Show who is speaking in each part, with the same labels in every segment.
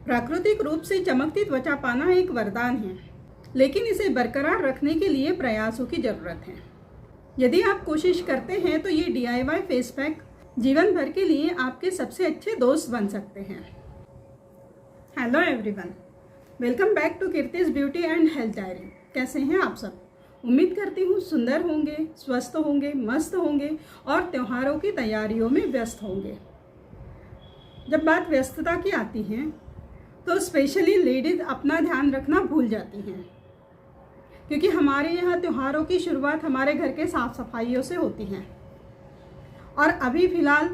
Speaker 1: प्राकृतिक रूप से चमकती त्वचा पाना एक वरदान है, लेकिन इसे बरकरार रखने के लिए प्रयासों की ज़रूरत है। यदि आप कोशिश करते हैं तो ये DIY फेस पैक जीवन भर के लिए आपके सबसे अच्छे दोस्त बन सकते हैं। Hello everyone, welcome back to Kirti's beauty and health diary. कैसे हैं आप सब? उम्मीद करती हूँ सुंदर होंगे, स्वस्थ होंगे, मस्त होंगे और त्योहारों की तैयारियों में व्यस्त होंगे। जब बात व्यस्तता की आती है तो स्पेशली लेडीज़ अपना ध्यान रखना भूल जाती हैं, क्योंकि हमारे यहाँ त्योहारों की शुरुआत हमारे घर के साफ़ सफाइयों से होती है। और अभी फ़िलहाल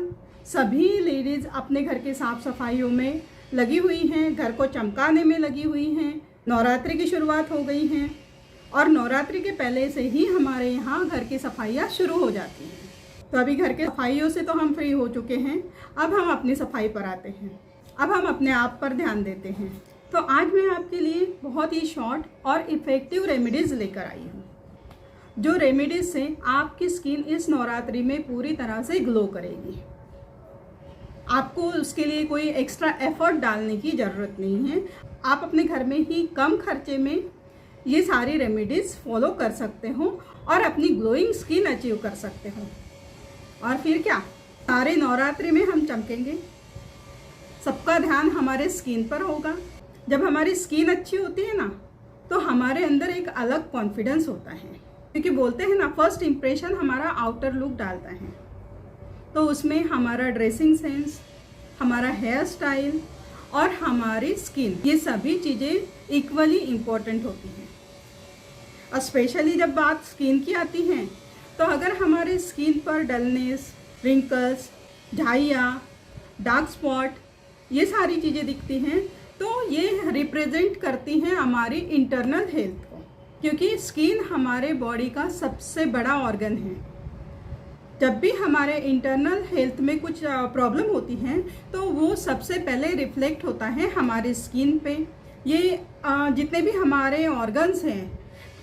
Speaker 1: सभी लेडीज़ अपने घर के साफ़ सफाइयों में लगी हुई हैं, घर को चमकाने में लगी हुई हैं। नवरात्रि की शुरुआत हो गई हैं और नवरात्रि के पहले से ही हमारे यहाँ घर की सफाइयाँ शुरू हो जाती हैं। तो अभी घर के सफाइयों से तो हम फ्री हो चुके हैं, अब हम अपनी सफाई पर आते हैं। अब हम अपने आप पर ध्यान देते हैं। तो आज मैं आपके लिए बहुत ही शॉर्ट और इफ़ेक्टिव रेमेडीज़ लेकर आई हूँ, जो रेमेडीज़ से आपकी स्किन इस नवरात्रि में पूरी तरह से ग्लो करेगी। आपको उसके लिए कोई एक्स्ट्रा एफर्ट डालने की ज़रूरत नहीं है। आप अपने घर में ही कम खर्चे में ये सारी रेमेडीज़ फॉलो कर सकते हो और अपनी ग्लोइंग स्किन अचीव कर सकते हो। और फिर क्या, सारे नवरात्रि में हम चमकेंगे। सबका ध्यान हमारे स्किन पर होगा। जब हमारी स्किन अच्छी होती है ना, तो हमारे अंदर एक अलग कॉन्फिडेंस होता है, क्योंकि बोलते हैं ना, फर्स्ट इम्प्रेशन हमारा आउटर लुक डालता है। तो उसमें हमारा ड्रेसिंग सेंस, हमारा हेयर स्टाइल और हमारी स्किन, ये सभी चीज़ें इक्वली इम्पोर्टेंट होती हैं। और स्पेशली जब बात स्किन की आती है, तो अगर हमारे स्किन पर डलनेस, रिंकल्स, झाइयाँ, डार्क स्पॉट, ये सारी चीज़ें दिखती हैं, तो ये रिप्रेजेंट करती हैं हमारी इंटरनल हेल्थ को, क्योंकि स्किन हमारे बॉडी का सबसे बड़ा ऑर्गन है। जब भी हमारे इंटरनल हेल्थ में कुछ प्रॉब्लम होती है, तो वो सबसे पहले रिफ्लेक्ट होता है हमारी स्किन पे। ये जितने भी हमारे ऑर्गन्स हैं,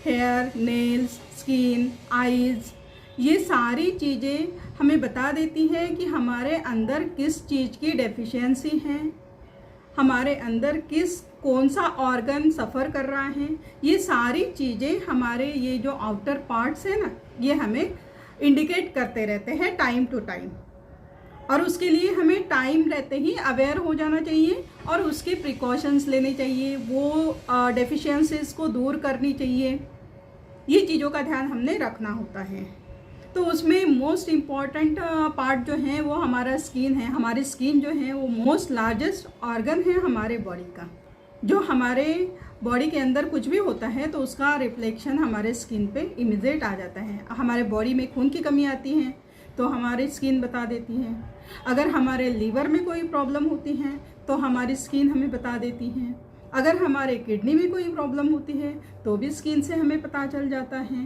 Speaker 1: हेयर, नेल्स, स्किन, आईज़, ये सारी चीज़ें हमें बता देती हैं कि हमारे अंदर किस चीज़ की डेफिशिएंसी है, हमारे अंदर कौन सा ऑर्गन सफ़र कर रहा है। ये सारी चीज़ें हमारे ये जो आउटर पार्ट्स हैं ना, ये हमें इंडिकेट करते रहते हैं टाइम टू टाइम। और उसके लिए हमें टाइम रहते ही अवेयर हो जाना चाहिए और उसके प्रिकॉशंस लेने चाहिए, वो डेफिशिएंसीज को दूर करनी चाहिए। ये चीज़ों का ध्यान हमने रखना होता है। तो उसमें मोस्ट इम्पॉर्टेंट पार्ट जो है वो हमारा स्किन है। हमारी स्किन जो है वो मोस्ट लार्जेस्ट ऑर्गन है हमारे बॉडी का। जो हमारे बॉडी के अंदर कुछ भी होता है तो उसका रिफ्लेक्शन हमारे स्किन पे इमीडिएट आ जाता है। हमारे बॉडी में खून की कमी आती है तो हमारी स्किन बता देती है। अगर हमारे लीवर में कोई प्रॉब्लम होती है तो हमारी स्किन हमें बता देती है। अगर हमारे किडनी में कोई प्रॉब्लम होती है तो भी स्किन से हमें पता चल जाता है।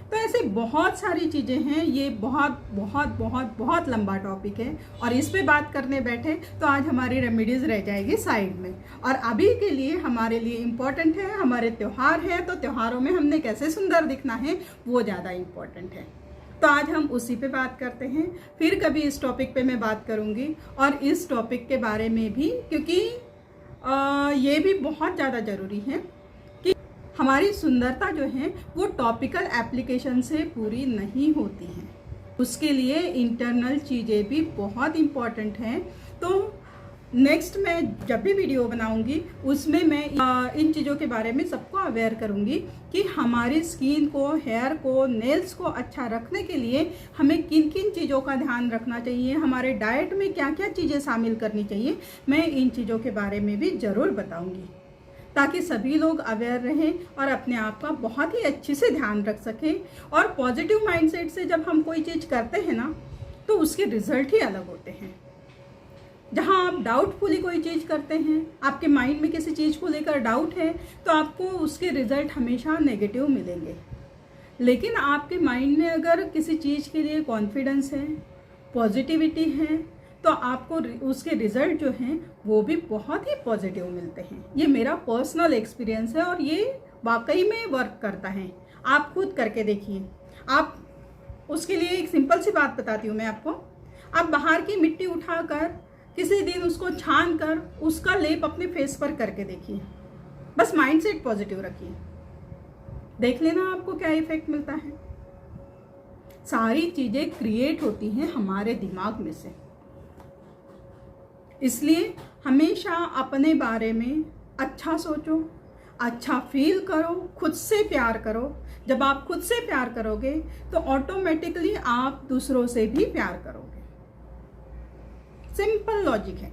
Speaker 1: तो ऐसे बहुत सारी चीज़ें हैं। ये बहुत बहुत बहुत बहुत लंबा टॉपिक है और इस पे बात करने बैठे तो आज हमारी रेमेडीज़ रह जाएगी साइड में। और अभी के लिए हमारे लिए इम्पोर्टेंट है, हमारे त्यौहार है, तो त्योहारों में हमने कैसे सुंदर दिखना है वो ज़्यादा इम्पोर्टेंट है। तो आज हम उसी पे बात करते हैं। फिर कभी इस टॉपिक पे मैं बात करूँगी और इस टॉपिक के बारे में भी, क्योंकि ये भी बहुत ज़्यादा ज़रूरी है कि हमारी सुंदरता जो है वो टॉपिकल एप्लीकेशन से पूरी नहीं होती है। उसके लिए इंटरनल चीज़ें भी बहुत इम्पॉर्टेंट हैं। तो नेक्स्ट मैं जब भी वीडियो बनाऊंगी उसमें मैं इन चीज़ों के बारे में सबको अवेयर करूंगी कि हमारी स्किन को, हेयर को, नेल्स को अच्छा रखने के लिए हमें किन किन चीज़ों का ध्यान रखना चाहिए, हमारे डाइट में क्या क्या चीज़ें शामिल करनी चाहिए। मैं इन चीज़ों के बारे में भी ज़रूर बताऊंगी, ताकि सभी लोग अवेयर रहें और अपने आप का बहुत ही अच्छे से ध्यान रख सकें। और पॉजिटिव माइंडसेट से जब हम कोई चीज़ करते हैं ना, तो उसके रिजल्ट ही अलग होते हैं। जहाँ आप डाउटफुली कोई चीज़ करते हैं, आपके माइंड में किसी चीज़ को लेकर डाउट है, तो आपको उसके रिजल्ट हमेशा नेगेटिव मिलेंगे। लेकिन आपके माइंड में अगर किसी चीज़ के लिए कॉन्फिडेंस है, पॉजिटिविटी है, तो आपको उसके रिजल्ट जो हैं वो भी बहुत ही पॉजिटिव मिलते हैं। ये मेरा पर्सनल एक्सपीरियंस है और ये वाकई में वर्क करता है। आप खुद करके देखिए। आप उसके लिए एक सिंपल सी बात बताती हूँ मैं आपको। आप बाहर की मिट्टी उठाकर किसी दिन उसको छान कर उसका लेप अपने फेस पर करके देखिए। बस माइंडसेट पॉजिटिव रखिए, देख लेना आपको क्या इफेक्ट मिलता है। सारी चीजें क्रिएट होती हैं हमारे दिमाग में से, इसलिए हमेशा अपने बारे में अच्छा सोचो, अच्छा फील करो, खुद से प्यार करो। जब आप खुद से प्यार करोगे तो ऑटोमेटिकली आप दूसरों से भी प्यार करोगे। सिंपल लॉजिक है,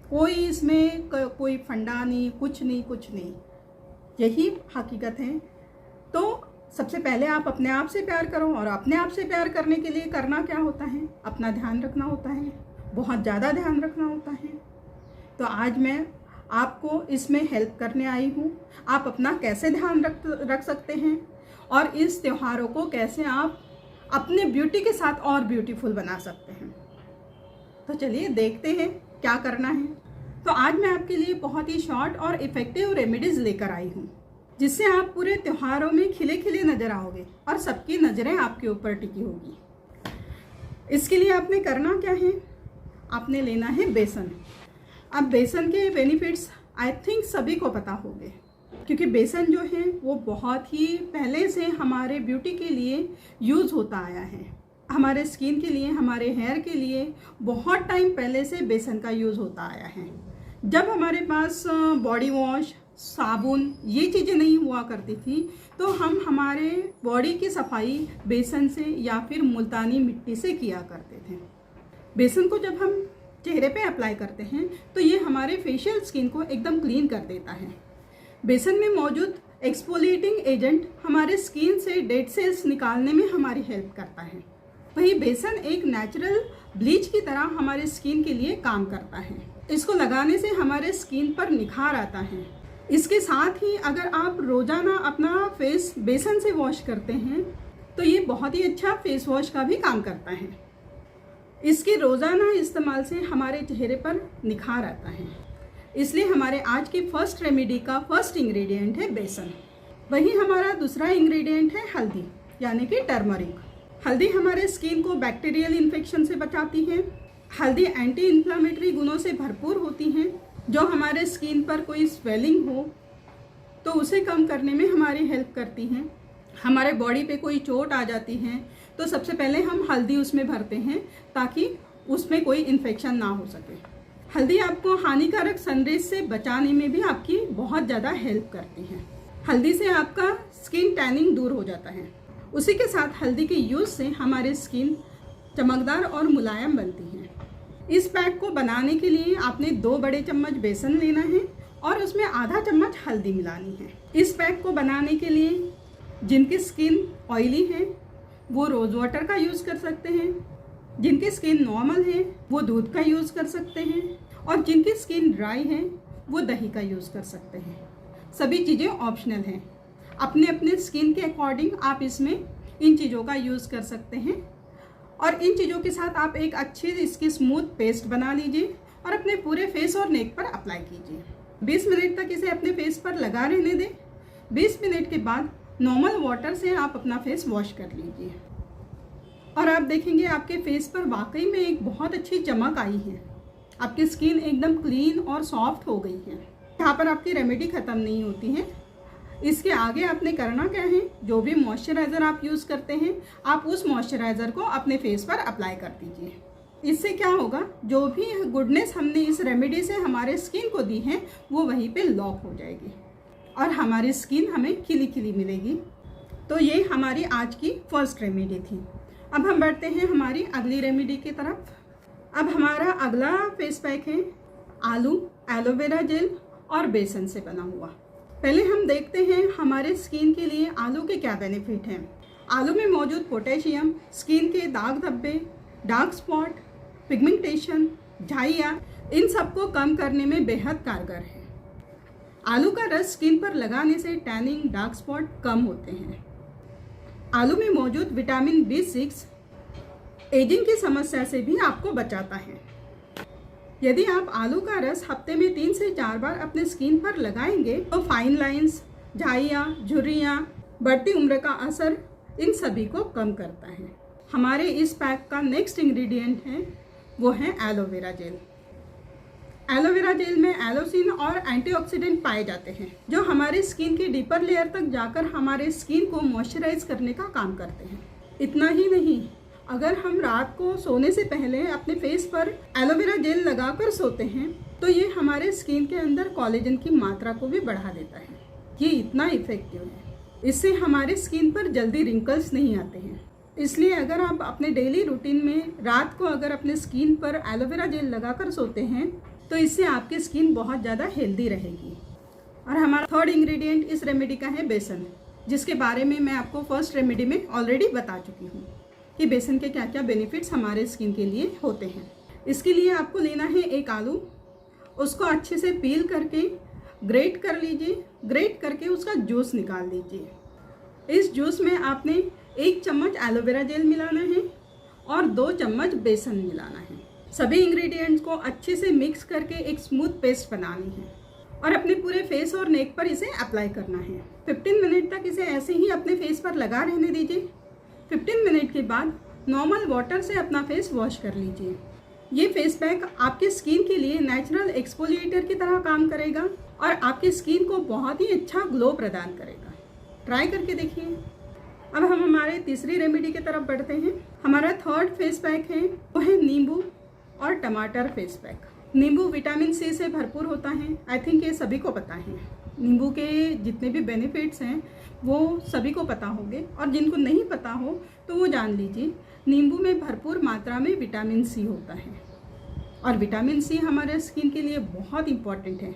Speaker 1: कोई इसमें कोई फंडा नहीं, कुछ नहीं, यही हकीकत है। तो सबसे पहले आप अपने आप से प्यार करो, और अपने आप से प्यार करने के लिए करना क्या होता है? अपना ध्यान रखना होता है, बहुत ज़्यादा ध्यान रखना होता है। तो आज मैं आपको इसमें हेल्प करने आई हूँ। आप अपना कैसे ध्यान रख सकते हैं और इस त्योहारों को कैसे आप अपने ब्यूटी के साथ और ब्यूटीफुल बना सकते हैं। तो चलिए देखते हैं क्या करना है। तो आज मैं आपके लिए बहुत ही शॉर्ट और इफ़ेक्टिव रेमेडीज़ लेकर आई हूँ, जिससे आप पूरे त्योहारों में खिले खिले नज़र आओगे और सबकी नज़रें आपके ऊपर टिकी होगी। इसके लिए आपने करना क्या है? आपने लेना है बेसन। अब बेसन के बेनिफिट्स आई थिंक सभी को पता होंगे, क्योंकि बेसन जो है वो बहुत ही पहले से हमारे ब्यूटी के लिए यूज़ होता आया है। हमारे स्किन के लिए, हमारे हेयर के लिए बहुत टाइम पहले से बेसन का यूज़ होता आया है। जब हमारे पास बॉडी वॉश, साबुन ये चीज़ें नहीं हुआ करती थी, तो हम हमारे बॉडी की सफाई बेसन से या फिर मुल्तानी मिट्टी से किया करते थे। बेसन को जब हम चेहरे पे अप्लाई करते हैं तो ये हमारे फेशियल स्किन को एकदम क्लीन कर देता है। बेसन में मौजूद एक्सफोलिएटिंग एजेंट हमारे स्किन से डेड सेल्स निकालने में हमारी हेल्प करता है। वही बेसन एक नेचुरल ब्लीच की तरह हमारे स्किन के लिए काम करता है। इसको लगाने से हमारे स्किन पर निखार आता है। इसके साथ ही अगर आप रोजाना अपना फेस बेसन से वॉश करते हैं तो ये बहुत ही अच्छा फेस वॉश का भी काम करता है। इसके रोजाना इस्तेमाल से हमारे चेहरे पर निखार आता है। इसलिए हमारे आज की फर्स्ट रेमेडी का फर्स्ट इंग्रेडिएंट है बेसन। वही हमारा दूसरा इंग्रेडिएंट है हल्दी, यानी कि टर्मरिक। हल्दी हमारे स्किन को बैक्टीरियल इन्फेक्शन से बचाती है। हल्दी एंटी इन्फ्लामेटरी गुणों से भरपूर होती हैं, जो हमारे स्किन पर कोई स्वेलिंग हो तो उसे कम करने में हमारी हेल्प करती हैं। हमारे बॉडी पे कोई चोट आ जाती है तो सबसे पहले हम हल्दी उसमें भरते हैं ताकि उसमें कोई इन्फेक्शन ना हो सके। हल्दी आपको हानिकारक सनरेज से बचाने में भी आपकी बहुत ज़्यादा हेल्प करती है। हल्दी से आपका स्किन टैनिंग दूर हो जाता है। उसी के साथ हल्दी के यूज़ से हमारी स्किन चमकदार और मुलायम बनती है। इस पैक को बनाने के लिए आपने 2 बड़े चम्मच बेसन लेना है और उसमें आधा चम्मच हल्दी मिलानी है। इस पैक को बनाने के लिए जिनकी स्किन ऑयली है वो रोज़ वाटर का यूज़ कर सकते हैं, जिनकी स्किन नॉर्मल है वो दूध का यूज़ कर सकते हैं, और जिनकी स्किन ड्राई है वो दही का यूज़ कर सकते हैं। सभी चीज़ें ऑप्शनल हैं। अपने अपने स्किन के अकॉर्डिंग आप इसमें इन चीज़ों का यूज़ कर सकते हैं। और इन चीज़ों के साथ आप एक अच्छी इसकी स्मूथ पेस्ट बना लीजिए और अपने पूरे फेस और नेक पर अप्लाई कीजिए। 20 मिनट तक इसे अपने फेस पर लगा रहने दें। 20 मिनट के बाद नॉर्मल वाटर से आप अपना फेस वॉश कर लीजिए और आप देखेंगे आपके फेस पर वाकई में एक बहुत अच्छी चमक आई है। आपकी स्किन एकदम क्लीन और सॉफ्ट हो गई है। यहाँ पर आपकी रेमेडी ख़त्म नहीं होती है। इसके आगे आपने करना क्या है, जो भी मॉइस्चराइज़र आप यूज़ करते हैं आप उस मॉइस्चराइज़र को अपने फेस पर अप्लाई कर दीजिए। इससे क्या होगा, जो भी गुडनेस हमने इस रेमेडी से हमारे स्किन को दी है वो वहीं पे लॉक हो जाएगी और हमारी स्किन हमें खिली खिली मिलेगी। तो ये हमारी आज की फर्स्ट रेमेडी थी। अब हम बढ़ते हैं हमारी अगली रेमेडी की तरफ। अब हमारा अगला फेस पैक है आलू, एलोवेरा जेल और बेसन से बना हुआ। पहले हम देखते हैं हमारे स्किन के लिए आलू के क्या बेनिफिट हैं। आलू में मौजूद पोटेशियम स्किन के दाग धब्बे, डार्क स्पॉट, पिगमेंटेशन, झाइयाँ इन सबको कम करने में बेहद कारगर है। आलू का रस स्किन पर लगाने से टैनिंग, डार्क स्पॉट कम होते हैं। आलू में मौजूद विटामिन B6 एजिंग की समस्या से भी आपको बचाता है। यदि आप आलू का रस हफ्ते में 3 से 4 बार अपने स्किन पर लगाएंगे तो फाइन लाइंस, झाइयाँ, झुर्रियाँ, बढ़ती उम्र का असर इन सभी को कम करता है। हमारे इस पैक का नेक्स्ट इंग्रेडिएंट है वो है एलोवेरा जेल। एलोवेरा जेल में एलोसिन और एंटीऑक्सीडेंट पाए जाते हैं जो हमारे स्किन की डीपर लेयर तक जाकर हमारे स्किन को मॉइस्चराइज करने का काम करते हैं। इतना ही नहीं, अगर हम रात को सोने से पहले अपने फेस पर एलोवेरा जेल लगाकर सोते हैं तो ये हमारे स्किन के अंदर कोलेजन की मात्रा को भी बढ़ा देता है। ये इतना इफेक्टिव है, इससे हमारे स्किन पर जल्दी रिंकल्स नहीं आते हैं। इसलिए अगर आप अपने डेली रूटीन में रात को अगर अपने स्किन पर एलोवेरा जेल लगाकर सोते हैं तो इससे आपकी स्किन बहुत ज़्यादा हेल्दी रहेगी। और हमारा थर्ड इंग्रेडिएंट इस रेमेडी का है बेसन, जिसके बारे में मैं आपको फर्स्ट रेमेडी में ऑलरेडी बता चुकी हूँ कि बेसन के क्या क्या बेनिफिट्स हमारे स्किन के लिए होते हैं। इसके लिए आपको लेना है एक आलू, उसको अच्छे से पील करके ग्रेट कर लीजिए। ग्रेट करके उसका जूस निकाल लीजिए। इस जूस में आपने 1 चम्मच एलोवेरा जेल मिलाना है और 2 चम्मच बेसन मिलाना है। सभी इंग्रेडिएंट्स को अच्छे से मिक्स करके एक स्मूथ पेस्ट बनानी है और अपने पूरे फेस और नेक पर इसे अप्लाई करना है। 15 मिनट तक इसे ऐसे ही अपने फेस पर लगा रहने दीजिए। 15 मिनट के बाद नॉर्मल वाटर से अपना फेस वॉश कर लीजिए। ये फेस पैक आपके स्किन के लिए नेचुरल एक्सफोलिएटर की तरह काम करेगा और आपकी स्किन को बहुत ही अच्छा ग्लो प्रदान करेगा। ट्राई करके देखिए। अब हम हमारे तीसरी रेमेडी की तरफ बढ़ते हैं। हमारा थर्ड फेस पैक है वो है नींबू और टमाटर फेस पैक। नींबू विटामिन सी से भरपूर होता है। आई थिंक ये सभी को पता है। नींबू के जितने भी बेनिफिट्स हैं वो सभी को पता होंगे, और जिनको नहीं पता हो तो वो जान लीजिए। नींबू में भरपूर मात्रा में विटामिन सी होता है और विटामिन सी हमारे स्किन के लिए बहुत इम्पॉर्टेंट है।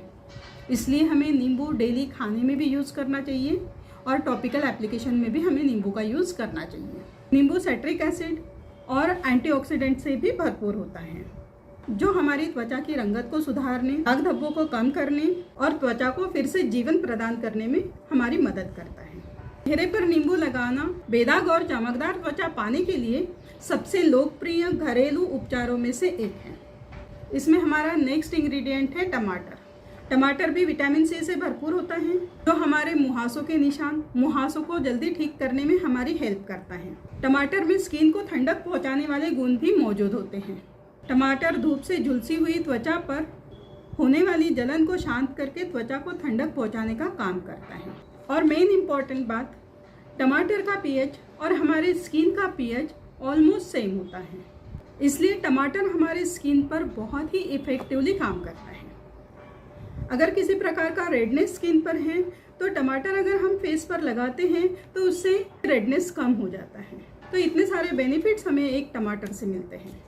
Speaker 1: इसलिए हमें नींबू डेली खाने में भी यूज़ करना चाहिए और टॉपिकल एप्लीकेशन में भी हमें नींबू का यूज़ करना चाहिए। नींबू साइट्रिक एसिड और एंटीऑक्सीडेंट से भी भरपूर होता है जो हमारी त्वचा की रंगत को सुधारने, दाग धब्बों को कम करने और त्वचा को फिर से जीवन प्रदान करने में हमारी मदद करता है। चेहरे पर नींबू लगाना बेदाग और चमकदार त्वचा पाने के लिए सबसे लोकप्रिय घरेलू उपचारों में से एक है। इसमें हमारा नेक्स्ट इंग्रेडिएंट है टमाटर। टमाटर भी विटामिन सी से भरपूर होता है जो हमारे मुहासों के निशान, मुहासों को जल्दी ठीक करने में हमारी हेल्प करता है। टमाटर में स्किन को ठंडक पहुंचाने वाले गुण भी मौजूद होते हैं। टमाटर धूप से झुलसी हुई त्वचा पर होने वाली जलन को शांत करके त्वचा को ठंडक पहुंचाने का काम करता है। और मेन इम्पॉर्टेंट बात, टमाटर का पीएच और हमारे स्किन का पीएच ऑलमोस्ट सेम होता है। इसलिए टमाटर हमारे स्किन पर बहुत ही इफेक्टिवली काम करता है। अगर किसी प्रकार का रेडनेस स्किन पर है तो टमाटर अगर हम फेस पर लगाते हैं तो उससे रेडनेस कम हो जाता है। तो इतने सारे बेनिफिट्स हमें एक टमाटर से मिलते हैं।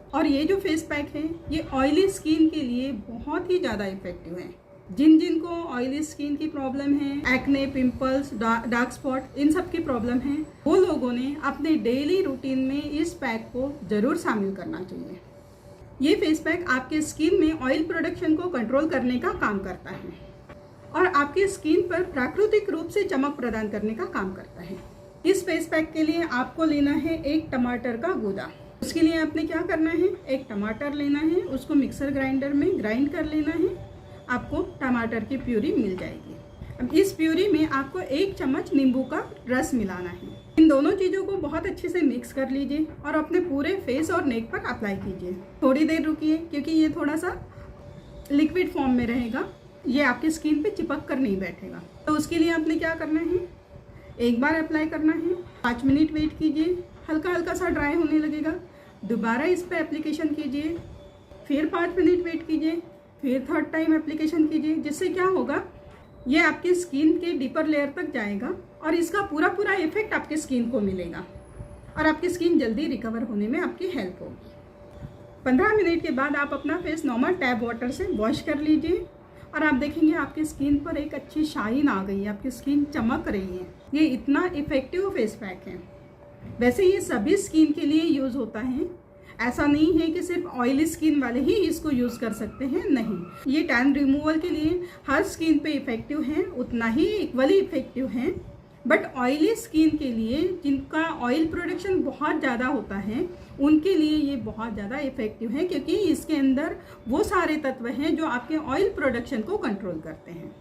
Speaker 1: और ये जो फेस पैक है ये ऑयली स्किन के लिए बहुत ही ज़्यादा इफेक्टिव है। जिनको ऑयली स्किन की प्रॉब्लम है, एक्ने, पिंपल्स, डार्क स्पॉट, इन सब की प्रॉब्लम है, वो लोगों ने अपने डेली रूटीन में इस पैक को ज़रूर शामिल करना चाहिए। ये फेस पैक आपके स्किन में ऑयल प्रोडक्शन को कंट्रोल करने का काम करता है और आपके स्किन पर प्राकृतिक रूप से चमक प्रदान करने का काम करता है। इस फेस पैक के लिए आपको लेना है 1 टमाटर का गूदा। उसके लिए आपने क्या करना है, 1 टमाटर लेना है, उसको मिक्सर ग्राइंडर में ग्राइंड कर लेना है। आपको टमाटर की प्यूरी मिल जाएगी। अब इस प्यूरी में आपको 1 चम्मच नींबू का रस मिलाना है। इन दोनों चीज़ों को बहुत अच्छे से मिक्स कर लीजिए और अपने पूरे फेस और नेक पर अप्लाई कीजिए। थोड़ी देर रुकिए क्योंकि ये थोड़ा सा लिक्विड फॉर्म में रहेगा, ये आपकी स्किन पे चिपक कर नहीं बैठेगा। तो उसके लिए आपने क्या करना है, एक बार अप्लाई करना है, 5 मिनट वेट कीजिए, हल्का हल्का सा ड्राई होने लगेगा। दोबारा इस पर एप्लीकेशन कीजिए, फिर 5 मिनट वेट कीजिए, फिर थर्ड टाइम एप्लीकेशन कीजिए। जिससे क्या होगा, ये आपकी स्किन के डीपर लेयर तक जाएगा और इसका पूरा इफेक्ट आपकी स्किन को मिलेगा और आपकी स्किन जल्दी रिकवर होने में आपकी हेल्प होगी। 15 मिनट के बाद आप अपना फेस नॉर्मल टैप वाटर से वॉश कर लीजिए और आप देखेंगे आपकी स्किन पर एक अच्छी शाइन आ गई है, आपकी स्किन चमक रही है। ये इतना इफेक्टिव फेस पैक है। वैसे ये सभी स्किन के लिए यूज़ होता है, ऐसा नहीं है कि सिर्फ ऑयली स्किन वाले ही इसको यूज़ कर सकते हैं, नहीं। ये टैन रिमूवल के लिए हर स्किन पे इफ़ेक्टिव है, उतना ही इक्वली इफ़ेक्टिव है। बट ऑयली स्किन के लिए, जिनका ऑयल प्रोडक्शन बहुत ज़्यादा होता है, उनके लिए ये बहुत ज़्यादा इफ़ेक्टिव है क्योंकि इसके अंदर वो सारे तत्व हैं जो आपके ऑयल प्रोडक्शन को कंट्रोल करते हैं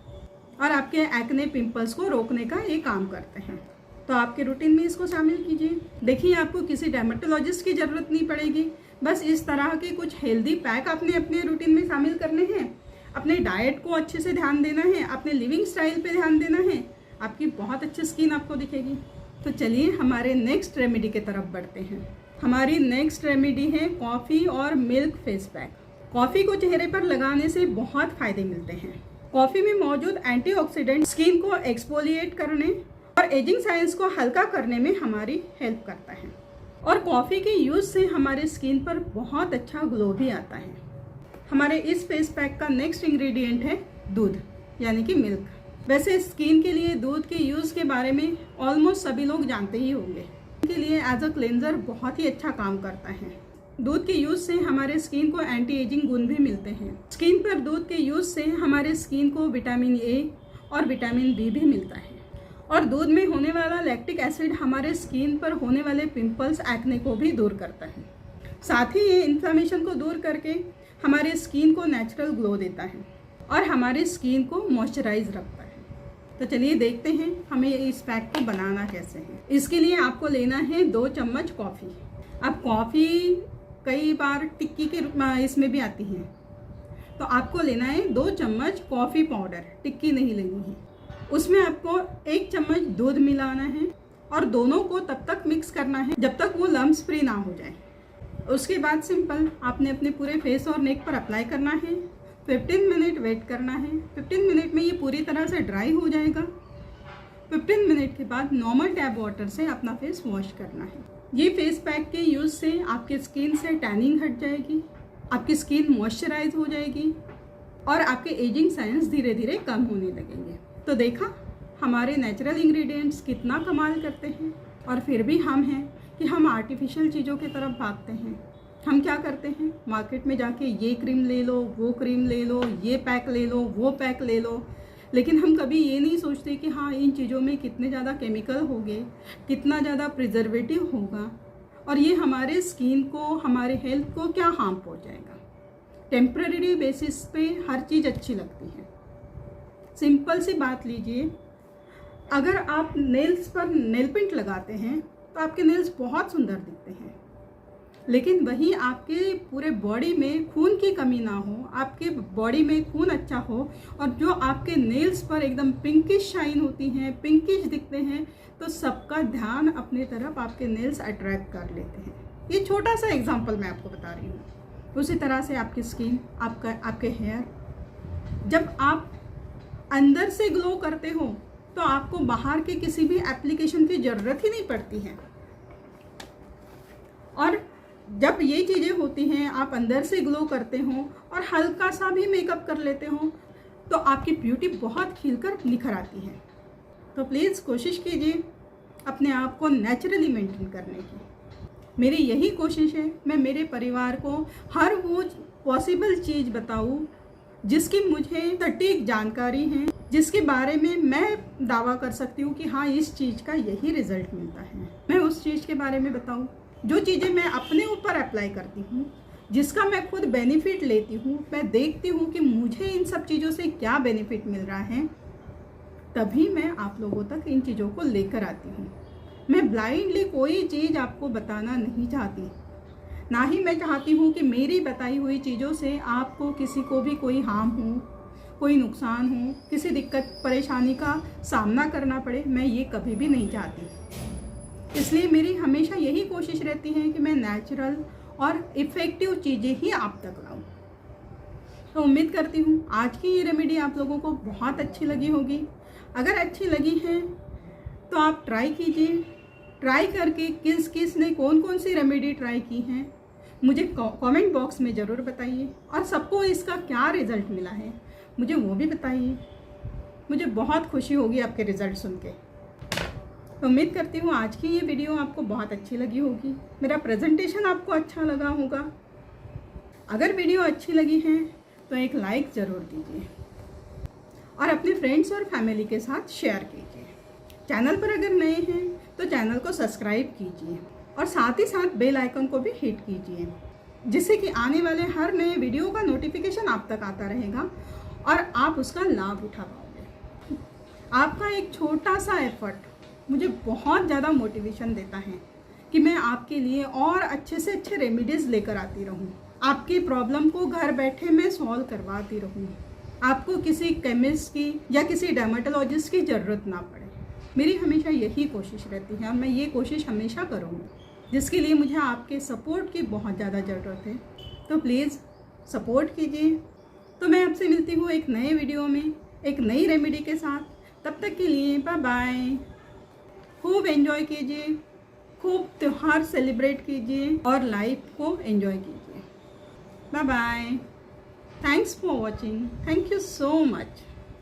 Speaker 1: और आपके एक्ने, पिंपल्स को रोकने का ये काम करते हैं। तो आपके रूटीन में इसको शामिल कीजिए। देखिए, आपको किसी डर्मेटोलॉजिस्ट की ज़रूरत नहीं पड़ेगी, बस इस तरह के कुछ हेल्दी पैक आपने अपने रूटीन में शामिल करने हैं, अपने डाइट को अच्छे से ध्यान देना है, अपने लिविंग स्टाइल पे ध्यान देना है, आपकी बहुत अच्छी स्किन आपको दिखेगी। तो चलिए हमारे नेक्स्ट रेमेडी की तरफ बढ़ते हैं। हमारी नेक्स्ट रेमेडी है कॉफ़ी और मिल्क फेस पैक। कॉफ़ी को चेहरे पर लगाने से बहुत फ़ायदे मिलते हैं। कॉफ़ी में मौजूद एंटीऑक्सीडेंट स्किन को एक्सफोलिएट करने और एजिंग साइंस को हल्का करने में हमारी हेल्प करता है और कॉफ़ी के यूज़ से हमारे स्किन पर बहुत अच्छा ग्लो भी आता है। हमारे इस फेस पैक का नेक्स्ट इंग्रेडिएंट है दूध यानी कि मिल्क। वैसे स्किन के लिए दूध के यूज़ के बारे में ऑलमोस्ट सभी लोग जानते ही होंगे। के लिए एज अ क्लेंजर बहुत ही अच्छा काम करता है। दूध के यूज़ से हमारे स्किन को एंटी एजिंग गुण भी मिलते हैं। स्किन पर दूध के यूज़ से हमारे स्किन को विटामिन ए और विटामिन बी भी मिलता है और दूध में होने वाला लैक्टिक एसिड हमारे स्किन पर होने वाले पिंपल्स, एक्ने को भी दूर करता है। साथ ही ये इन्फ्लेमेशन को दूर करके हमारे स्किन को नेचुरल ग्लो देता है और हमारे स्किन को मॉइस्चराइज रखता है। तो चलिए देखते हैं हमें इस पैक को बनाना कैसे है। इसके लिए आपको लेना है 2 चम्मच कॉफ़ी। अब कॉफ़ी कई बार टिक्की के इसमें भी आती है, तो आपको लेना है 2 चम्मच कॉफ़ी पाउडर, टिक्की नहीं लेनी है। उसमें आपको 1 चम्मच दूध मिलाना है और दोनों को तब तक मिक्स करना है जब तक वो लम्स फ्री ना हो जाए। उसके बाद सिंपल आपने अपने पूरे फेस और नेक पर अप्लाई करना है। 15 मिनट वेट करना है। 15 मिनट में ये पूरी तरह से ड्राई हो जाएगा। 15 मिनट के बाद नॉर्मल टैप वाटर से अपना फेस वॉश करना है। ये फेस पैक के यूज़ से आपके स्किन से टैनिंग हट जाएगी, आपकी स्किन मॉइस्चराइज हो जाएगी और आपके एजिंग साइंस धीरे धीरे कम होने लगेंगे। तो देखा हमारे नेचुरल इंग्रेडिएंट्स कितना कमाल करते हैं और फिर भी हम हैं कि हम आर्टिफिशियल चीज़ों की तरफ भागते हैं। हम क्या करते हैं, मार्केट में जाके ये क्रीम ले लो, वो क्रीम ले लो, ये पैक ले लो, वो पैक ले लो, लेकिन हम कभी ये नहीं सोचते कि हाँ इन चीज़ों में कितने ज़्यादा केमिकल होंगे, कितना ज़्यादा प्रिजर्वेटिव होगा और ये हमारे स्किन को, हमारे हेल्थ को क्या हार्म पहुँचाएगा। टेम्पररी बेसिस पे हर चीज़ अच्छी लगती है। सिंपल सी बात लीजिए, अगर आप नेल्स पर नेल पेंट लगाते हैं तो आपके नेल्स बहुत सुंदर दिखते हैं, लेकिन वहीं आपके पूरे बॉडी में खून की कमी ना हो, आपके बॉडी में खून अच्छा हो और जो आपके नेल्स पर एकदम पिंकिश शाइन होती हैं, पिंकिश दिखते हैं, तो सबका ध्यान अपनी तरफ आपके नेल्स अट्रैक्ट कर लेते हैं। ये छोटा सा एग्जांपल मैं आपको बता रही हूँ। उसी तरह से आपकी स्किन, आपके हेयर, जब आप अंदर से ग्लो करते हो तो आपको बाहर के किसी भी एप्लीकेशन की ज़रूरत ही नहीं पड़ती है। और जब ये चीज़ें होती हैं, आप अंदर से ग्लो करते हो और हल्का सा भी मेकअप कर लेते हो, तो आपकी ब्यूटी बहुत खिलकर निखर आती है। तो प्लीज़ कोशिश कीजिए अपने आप को नेचुरली मेंटेन करने की। मेरी यही कोशिश है, मैं मेरे परिवार को हर वो पॉसिबल चीज़ बताऊँ जिसकी मुझे सटीक जानकारी है, जिसके बारे में मैं दावा कर सकती हूँ कि हाँ इस चीज़ का यही रिजल्ट मिलता है। मैं उस चीज़ के बारे में बताऊँ जो चीज़ें मैं अपने ऊपर अप्लाई करती हूँ, जिसका मैं खुद बेनिफिट लेती हूँ। मैं देखती हूँ कि मुझे इन सब चीज़ों से क्या बेनिफिट मिल रहा है, तभी मैं आप लोगों तक इन चीज़ों को लेकर आती हूँ। मैं ब्लाइंडली कोई चीज़ आपको बताना नहीं चाहती, ना ही मैं चाहती हूँ कि मेरी बताई हुई चीज़ों से आपको किसी को भी कोई हार्म हो, कोई नुकसान हो, किसी दिक्कत परेशानी का सामना करना पड़े। मैं ये कभी भी नहीं चाहती। इसलिए मेरी हमेशा यही कोशिश रहती है कि मैं नेचुरल और इफ़ेक्टिव चीज़ें ही आप तक लाऊं। तो उम्मीद करती हूँ आज की ये रेमेडी आप लोगों को बहुत अच्छी लगी होगी। अगर अच्छी लगी है तो आप ट्राई कीजिए। ट्राई करके किस किस ने कौन कौन सी रेमेडी ट्राई की हैं मुझे कमेंट बॉक्स में ज़रूर बताइए, और सबको इसका क्या रिज़ल्ट मिला है मुझे वो भी बताइए। मुझे बहुत खुशी होगी आपके रिज़ल्ट सुन के। तो उम्मीद करती हूँ आज की ये वीडियो आपको बहुत अच्छी लगी होगी, मेरा प्रेजेंटेशन आपको अच्छा लगा होगा। अगर वीडियो अच्छी लगी है तो एक लाइक ज़रूर दीजिए और अपने फ्रेंड्स और फैमिली के साथ शेयर कीजिए। चैनल पर अगर नए हैं तो चैनल को सब्सक्राइब कीजिए और साथ ही साथ बेल आइकन को भी हिट कीजिए, जिससे कि आने वाले हर नए वीडियो का नोटिफिकेशन आप तक आता रहेगा और आप उसका लाभ उठा पाओगे। आपका एक छोटा सा एफर्ट मुझे बहुत ज़्यादा मोटिवेशन देता है कि मैं आपके लिए और अच्छे से अच्छे रेमेडीज़ लेकर आती रहूं, आपकी प्रॉब्लम को घर बैठे मैं सॉल्व करवाती रहूं, आपको किसी केमिस्ट की या किसी डर्मेटोलॉजिस्ट की ज़रूरत ना पड़े। मेरी हमेशा यही कोशिश रहती है और मैं ये कोशिश हमेशा करूँगी, जिसके लिए मुझे आपके सपोर्ट की बहुत ज़्यादा ज़रूरत है। तो प्लीज़ सपोर्ट कीजिए। तो मैं आपसे मिलती हूँ एक नए वीडियो में एक नई रेमेडी के साथ। तब तक के लिए बाय बाय। खूब एंजॉय कीजिए, खूब त्यौहार सेलिब्रेट कीजिए और लाइफ को एंजॉय कीजिए। Bye bye. Thanks for watching. Thank you so much.